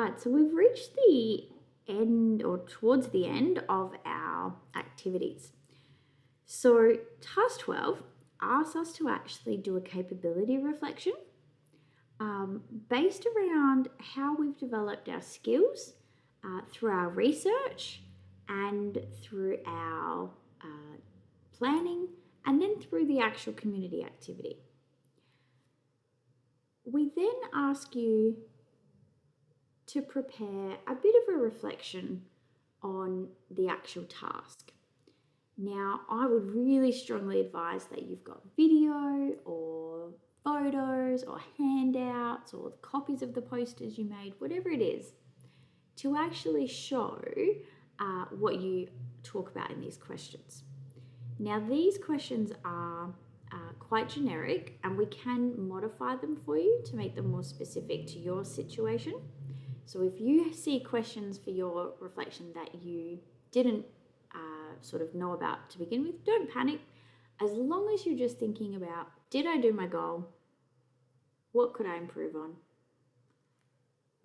right, so we've reached the end or towards the end of our activities. So task 12 asks us to actually do a capability reflection based around how we've developed our skills through our research and through our planning and then through the actual community activity. We then ask you to prepare a bit of a reflection on the actual task. Now, I would really strongly advise that you've got video or photos or handouts or copies of the posters you made, whatever it is, to actually show what you talk about in these questions. Now, these questions are quite generic and we can modify them for you to make them more specific to your situation. So if you see questions for your reflection that you didn't sort of know about to begin with, don't panic. As long as you're just thinking about, did I do my goal? What could I improve on?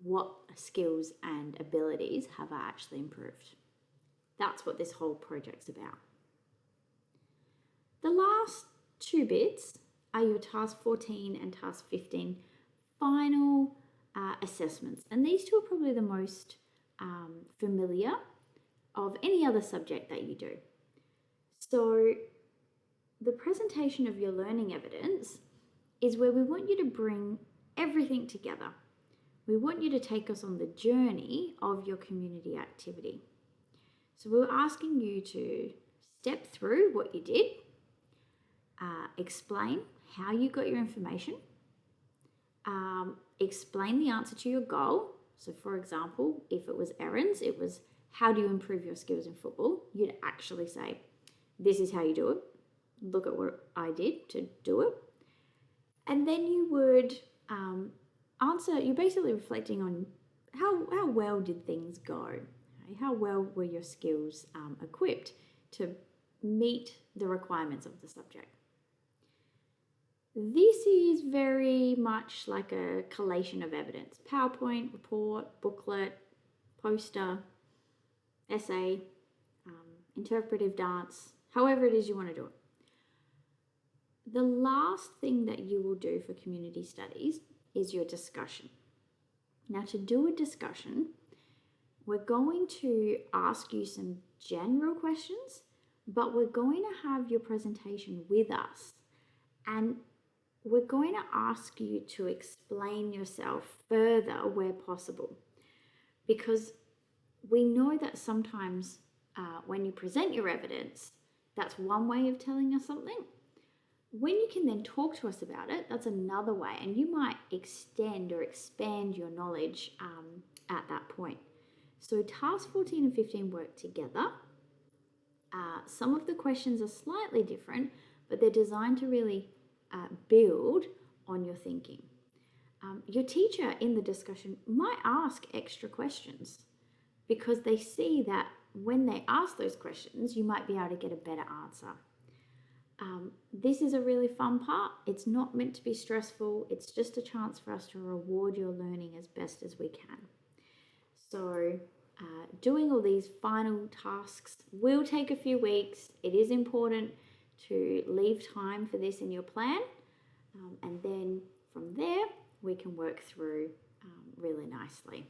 What skills and abilities have I actually improved? That's what this whole project's about. The last two bits are your task 14 and task 15 final assessments. And these two are probably the most familiar of any other subject that you do. So the presentation of your learning evidence is where we want you to bring everything together. We want you to take us on the journey of your community activity. So we're asking you to step through what you did, explain how you got your information, explain the answer to your goal. So for example, if it was errands, it was how do you improve your skills in football? You'd actually say, this is how you do it. Look at what I did to do it. And then you would answer, you're basically reflecting on how well did things go? Okay? How well were your skills equipped to meet the requirements of the subject? This is very much like a collation of evidence. PowerPoint, report, booklet, poster, essay, interpretive dance, however it is you want to do it. The last thing that you will do for community studies is your discussion. Now, to do a discussion, we're going to ask you some general questions, but we're going to have your presentation with us. And we're going to ask you to explain yourself further where possible. Because we know that sometimes when you present your evidence, that's one way of telling us something. When you can then talk to us about it, that's another way, and you might extend or expand your knowledge at that point. So task 14 and 15 work together. Some of the questions are slightly different, but they're designed to really build on your thinking. Your teacher in the discussion might ask extra questions because they see that when they ask those questions, you might be able to get a better answer. This is a really fun part. It's not meant to be stressful. It's just a chance for us to reward your learning as best as we can. So doing all these final tasks will take a few weeks. It is important to leave time for this in your plan. And then from there, we can work through really nicely.